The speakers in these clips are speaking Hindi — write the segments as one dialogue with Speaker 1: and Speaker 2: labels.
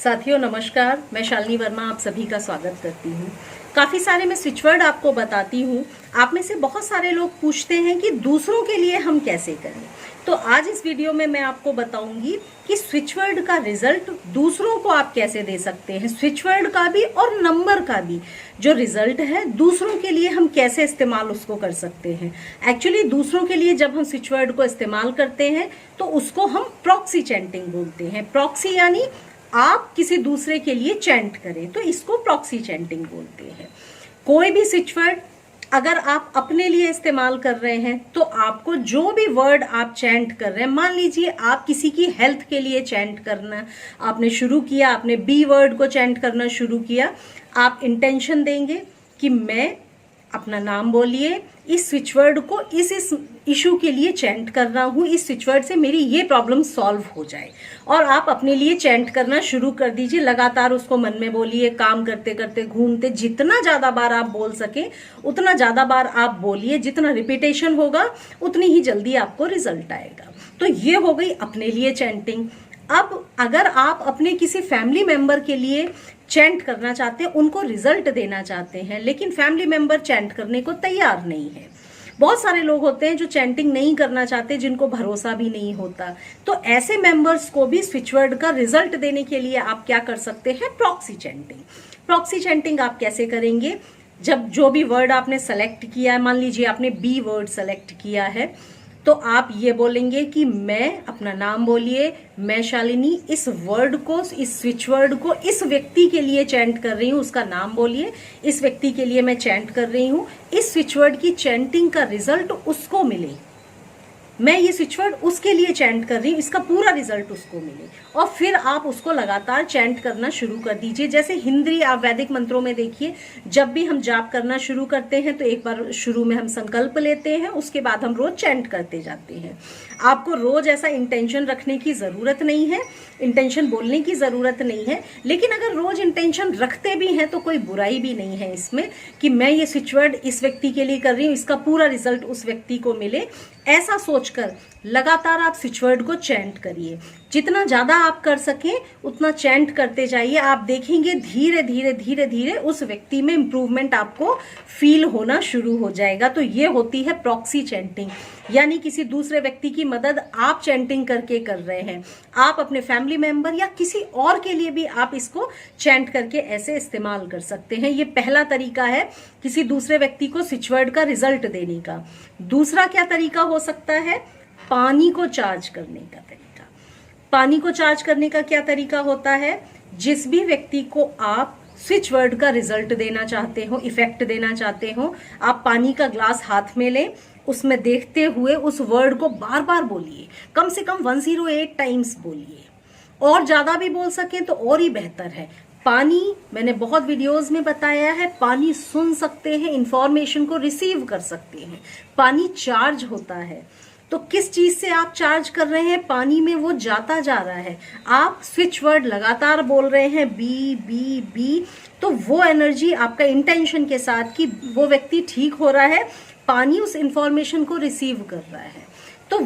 Speaker 1: साथियों नमस्कार, मैं शालिनी वर्मा आप सभी का स्वागत करती हूँ। काफ़ी सारे मैं स्विच वर्ड आपको बताती हूँ। आप में से बहुत सारे लोग पूछते हैं कि दूसरों के लिए हम कैसे करें। तो आज इस वीडियो में मैं आपको बताऊंगी कि स्विच वर्ड का रिजल्ट दूसरों को आप कैसे दे सकते हैं। स्विच वर्ड का भी और नंबर का भी जो रिजल्ट है दूसरों के लिए हम कैसे इस्तेमाल उसको कर सकते हैं। एक्चुअली दूसरों के लिए जब हम स्विच वर्ड को इस्तेमाल करते हैं तो उसको हम प्रॉक्सी चैंटिंग बोलते हैं। प्रॉक्सी यानी आप किसी दूसरे के लिए चैंट करें तो इसको प्रॉक्सी चैंटिंग बोलते हैं। कोई भी स्विच वर्ड अगर आप अपने लिए इस्तेमाल कर रहे हैं तो आपको जो भी वर्ड आप चैंट कर रहे हैं, मान लीजिए आप किसी की हेल्थ के लिए चैंट करना आपने शुरू किया, आपने बी वर्ड को चैंट करना शुरू किया, आप इंटेंशन देंगे कि मैं अपना नाम बोलिए, इस स्विच वर्ड को इस इशू के लिए चैंट कर रहा हूँ, इस स्विच वर्ड से मेरी ये प्रॉब्लम सॉल्व हो जाए। और आप अपने लिए चैंट करना शुरू कर दीजिए। लगातार उसको मन में बोलिए, काम करते करते, घूमते, जितना ज़्यादा बार आप बोल सके उतना ज़्यादा बार आप बोलिए। जितना रिपीटेशन होगा उतनी ही जल्दी आपको रिजल्ट आएगा। तो ये हो गई अपने लिए चैंटिंग। अब अगर आप अपने किसी फैमिली मेंबर के लिए चैंट करना चाहते हैं, उनको रिजल्ट देना चाहते हैं, लेकिन फैमिली मेंबर चैंट करने को तैयार नहीं है। बहुत सारे लोग होते हैं जो चैंटिंग नहीं करना चाहते, जिनको भरोसा भी नहीं होता। तो ऐसे मेंबर्स को भी स्विच वर्ड का रिजल्ट देने के लिए आप क्या कर सकते हैं, प्रॉक्सी चैंटिंग। प्रॉक्सी चैंटिंग आप कैसे करेंगे, जब जो भी वर्ड आपने सेलेक्ट किया है, मान लीजिए आपने बी वर्ड सेलेक्ट किया है, तो आप ये बोलेंगे कि मैं, अपना नाम बोलिए, मैं शालिनी इस वर्ड को, इस स्विच वर्ड को इस व्यक्ति के लिए चैंट कर रही हूँ। उसका नाम बोलिए, इस व्यक्ति के लिए मैं चैंट कर रही हूँ। इस स्विच वर्ड की चैंटिंग का रिजल्ट उसको मिले। मैं ये स्विच वर्ड उसके लिए चैंट कर रही हूँ, इसका पूरा रिजल्ट उसको मिले। और फिर आप उसको लगातार चैंट करना शुरू कर दीजिए। जैसे हिंदी आप वैदिक मंत्रों में देखिए, जब भी हम जाप करना शुरू करते हैं तो एक बार शुरू में हम संकल्प लेते हैं, उसके बाद हम रोज चैंट करते जाते हैं। आपको रोज ऐसा इंटेंशन रखने की जरूरत नहीं है, इंटेंशन बोलने की जरूरत नहीं है। लेकिन अगर रोज इंटेंशन रखते भी हैं तो कोई बुराई भी नहीं है इसमें कि मैं ये स्विच वर्ड इस व्यक्ति के लिए कर रही हूँ, इसका पूरा रिजल्ट उस व्यक्ति को मिले। ऐसा सोचकर लगातार आप स्विच वर्ड को चैंट करिए। जितना ज्यादा आप कर सकें उतना चैंट करते जाइए। आप देखेंगे धीरे धीरे धीरे धीरे उस व्यक्ति में इंप्रूवमेंट आपको फील होना शुरू हो जाएगा। तो ये होती है प्रॉक्सी चैंटिंग, यानी किसी दूसरे व्यक्ति की मदद आप चैंटिंग करके कर रहे हैं। आप अपने फैमिली मेंबर या किसी और के लिए भी आप इसको चैंट करके ऐसे इस्तेमाल कर सकते हैं। ये पहला तरीका है किसी दूसरे व्यक्ति को स्विच वर्ड का रिजल्ट देने का। दूसरा क्या तरीका हो सकता है, पानी को चार्ज करने का तरीका। पानी को चार्ज करने का क्या तरीका होता है, जिस भी व्यक्ति को आप स्विच वर्ड का रिजल्ट देना चाहते हो, इफेक्ट देना चाहते हो, आप पानी का ग्लास हाथ में लें, उसमें देखते हुए उस वर्ड को बार बार बोलिए, कम से कम 108 टाइम्स बोलिए। और ज्यादा भी बोल सकें तो और ही बेहतर है। पानी, मैंने बहुत वीडियोस में बताया है, पानी सुन सकते हैं, इंफॉर्मेशन को रिसीव कर सकते हैं। पानी चार्ज होता है। तो किस चीज से आप चार्ज कर रहे हैं, पानी में वो जाता जा रहा है। आप स्विच वर्ड लगातार बोल रहे हैं बी बी बी, तो वो एनर्जी आपका इंटेंशन के साथ कि वो व्यक्ति ठीक हो रहा है, पानी उस इंफॉर्मेशन को रिसीव कर रहा है। तो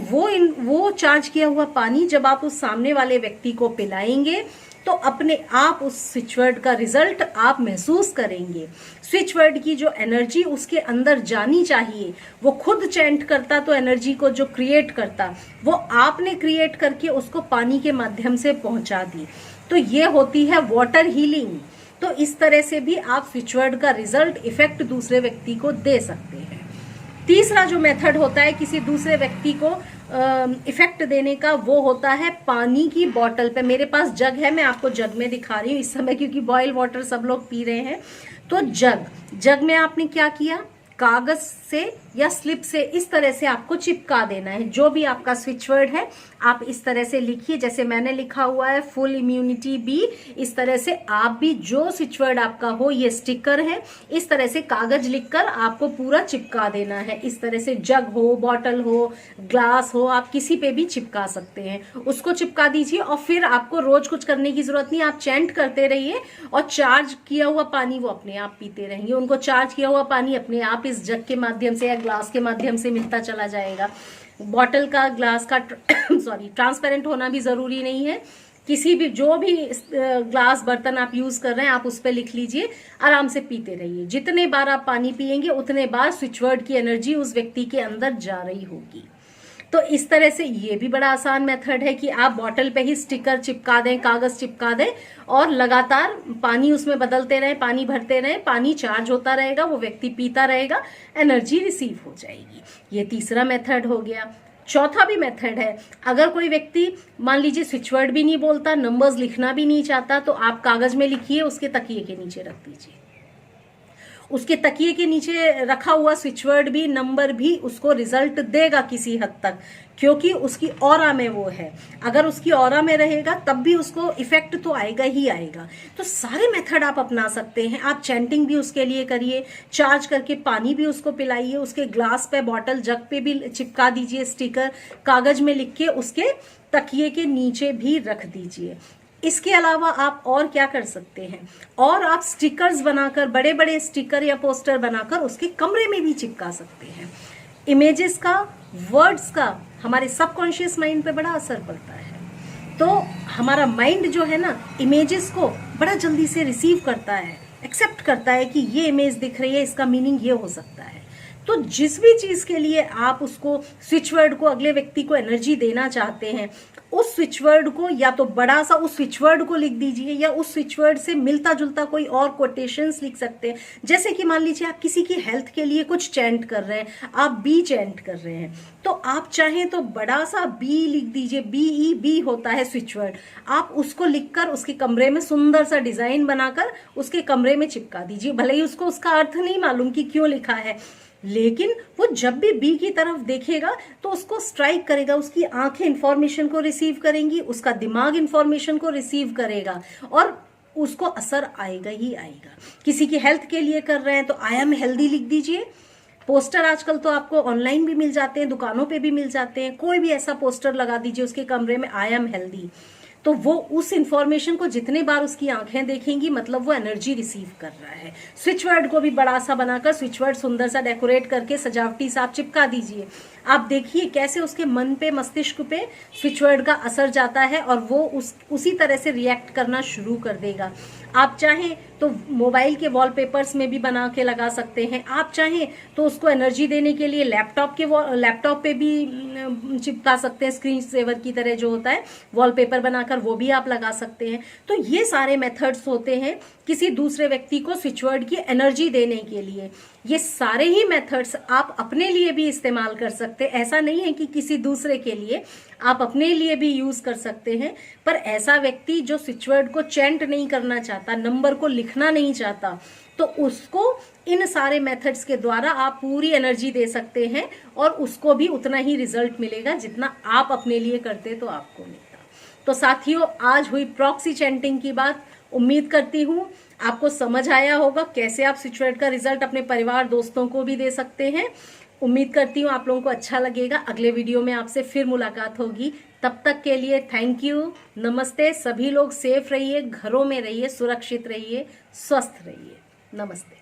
Speaker 1: वो चार्ज किया हुआ पानी जब आप उस सामने वाले व्यक्ति को पिलाएंगे तो अपने आप उस स्विच वर्ड का रिजल्ट आप महसूस करेंगे। स्विच वर्ड की जो एनर्जी उसके अंदर जानी चाहिए, वो खुद चैंट करता तो एनर्जी को जो क्रिएट करता, वो आपने क्रिएट करके उसको पानी के माध्यम से पहुंचा दी। तो ये होती है वाटर हीलिंग। तो इस तरह से भी आप स्विच वर्ड का रिजल्ट, इफेक्ट दूसरे व्यक्ति को दे सकते हैं। तीसरा जो मेथड होता है किसी दूसरे व्यक्ति को इफेक्ट देने का, वो होता है पानी की बोतल पे। मेरे पास जग है, मैं आपको जग में दिखा रही हूँ इस समय, क्योंकि बॉयल वाटर सब लोग पी रहे हैं। तो जग में आपने क्या किया, कागज से या स्लिप से इस तरह से आपको चिपका देना है। जो भी आपका स्विच वर्ड है आप इस तरह से लिखिए, जैसे मैंने लिखा हुआ है फुल इम्यूनिटी बी। इस तरह से आप भी जो स्विच वर्ड आपका हो, ये स्टिकर है, इस तरह से कागज लिखकर आपको पूरा चिपका देना है। इस तरह से जग हो, बॉटल हो, ग्लास हो, आप किसी पे भी चिपका सकते हैं। उसको चिपका दीजिए और फिर आपको रोज कुछ करने की जरूरत नहीं, आप चैंट करते रहिए और चार्ज किया हुआ पानी वो अपने आप पीते रहेंगे। उनको चार्ज किया हुआ पानी अपने आप इस जग के माध्यम से या ग्लास के माध्यम से मिलता चला जाएगा। बॉटल का, ग्लास का ट्रांसपेरेंट होना भी जरूरी नहीं है, किसी भी जो भी ग्लास बर्तन आप यूज कर रहे हैं आप उस पर लिख लीजिए, आराम से पीते रहिए। जितने बार आप पानी पिएंगे उतने बार स्विच वर्ड की एनर्जी उस व्यक्ति के अंदर जा रही होगी। तो इस तरह से ये भी बड़ा आसान मेथड है कि आप बॉटल पे ही स्टिकर चिपका दें, कागज चिपका दें और लगातार पानी उसमें बदलते रहें, पानी भरते रहें, पानी चार्ज होता रहेगा, वो व्यक्ति पीता रहेगा, एनर्जी रिसीव हो जाएगी। ये तीसरा मेथड हो गया। चौथा भी मेथड है, अगर कोई व्यक्ति मान लीजिए स्विच वर्ड भी नहीं बोलता, नंबर्स लिखना भी नहीं चाहता, तो आप कागज में लिखिए, उसके तकिए के नीचे रख दीजिए। उसके तकिए के नीचे रखा हुआ स्विच वर्ड भी, नंबर भी उसको रिजल्ट देगा किसी हद तक, क्योंकि उसकी ऑरा में वो है। अगर उसकी ऑरा में रहेगा तब भी उसको इफेक्ट तो आएगा ही आएगा। तो सारे मेथड आप अपना सकते हैं। आप चैंटिंग भी उसके लिए करिए, चार्ज करके पानी भी उसको पिलाइए, उसके ग्लास पे, बॉटल, जग पे भी चिपका दीजिए स्टिकर, कागज में लिख के उसके तकिए के नीचे भी रख दीजिए। इसके अलावा आप और क्या कर सकते हैं, और आप स्टिकर्स बनाकर, बड़े बड़े स्टिकर या पोस्टर बनाकर उसके कमरे में भी चिपका सकते हैं। इमेजेस का, वर्ड्स का हमारे सबकॉन्शियस माइंड पे बड़ा असर पड़ता है। तो हमारा माइंड जो है ना, इमेजेस को बड़ा जल्दी से रिसीव करता है, एक्सेप्ट करता है कि ये इमेज दिख रही है, इसका मीनिंग ये हो सकता है। तो जिस भी चीज के लिए आप उसको स्विच वर्ड को, अगले व्यक्ति को एनर्जी देना चाहते हैं, उस स्विच वर्ड को या तो बड़ा सा उस स्विच वर्ड को लिख दीजिए, या उस स्विच वर्ड से मिलता जुलता कोई और कोटेशंस लिख सकते हैं। जैसे कि मान लीजिए आप किसी की हेल्थ के लिए कुछ चैंट कर रहे हैं, आप बी चैंट कर रहे हैं, तो आप चाहें तो बड़ा सा बी लिख दीजिए, BEB होता है स्विच वर्ड। आप उसको लिखकर उसके कमरे में सुंदर सा डिजाइन बनाकर उसके कमरे में चिपका दीजिए। भले ही उसको उसका अर्थ नहीं मालूम कि क्यों लिखा है, लेकिन वो जब भी बी की तरफ देखेगा तो उसको स्ट्राइक करेगा, उसकी आंखें इंफॉर्मेशन को रिसीव करेंगी, उसका दिमाग इंफॉर्मेशन को रिसीव करेगा और उसको असर आएगा ही आएगा। किसी की हेल्थ के लिए कर रहे हैं तो आई एम हेल्दी लिख दीजिए। पोस्टर आजकल तो आपको ऑनलाइन भी मिल जाते हैं, दुकानों पे भी मिल जाते हैं, कोई भी ऐसा पोस्टर लगा दीजिए उसके कमरे में, आई एम हेल्दी। तो वो उस इंफॉर्मेशन को जितने बार उसकी आंखें देखेंगी, मतलब वो एनर्जी रिसीव कर रहा है। स्विच वर्ड को भी बड़ा सा बनाकर, स्विच वर्ड सुंदर सा डेकोरेट करके, सजावटी सा आप चिपका दीजिए। आप देखिए कैसे उसके मन पे, मस्तिष्क पे स्विच वर्ड का असर जाता है और वो उसी तरह से रिएक्ट करना शुरू कर देगा। आप चाहें तो मोबाइल के वॉलपेपर्स में भी बना के लगा सकते हैं। आप चाहें तो उसको एनर्जी देने के लिए लैपटॉप पे भी चिपका सकते हैं, स्क्रीन सेवर की तरह जो होता है वॉलपेपर बनाकर, वो भी आप लगा सकते हैं। तो ये सारे मेथड्स होते हैं किसी दूसरे व्यक्ति को स्विच वर्ड की एनर्जी देने के लिए। ये सारे ही मेथड्स आप अपने लिए भी इस्तेमाल कर सकते हैं। ऐसा नहीं है कि किसी दूसरे के लिए, आप अपने लिए भी यूज कर सकते हैं। पर ऐसा व्यक्ति जो स्विच वर्ड को चैंट नहीं करना चाहता, नंबर को लिखना नहीं चाहता, तो उसको इन सारे मेथड्स के द्वारा आप पूरी एनर्जी दे सकते हैं और उसको भी उतना ही रिजल्ट मिलेगा जितना आप अपने लिए करते तो आपको मिलता। तो साथियों, आज हुई प्रॉक्सी चैंटिंग की बात। उम्मीद करती हूँ आपको समझ आया होगा कैसे आप स्विच वर्ड का रिजल्ट अपने परिवार, दोस्तों को भी दे सकते हैं। उम्मीद करती हूँ आप लोगों को अच्छा लगेगा। अगले वीडियो में आपसे फिर मुलाकात होगी। तब तक के लिए थैंक यू, नमस्ते। सभी लोग सेफ रहिए, घरों में रहिए, सुरक्षित रहिए, स्वस्थ रहिए। नमस्ते।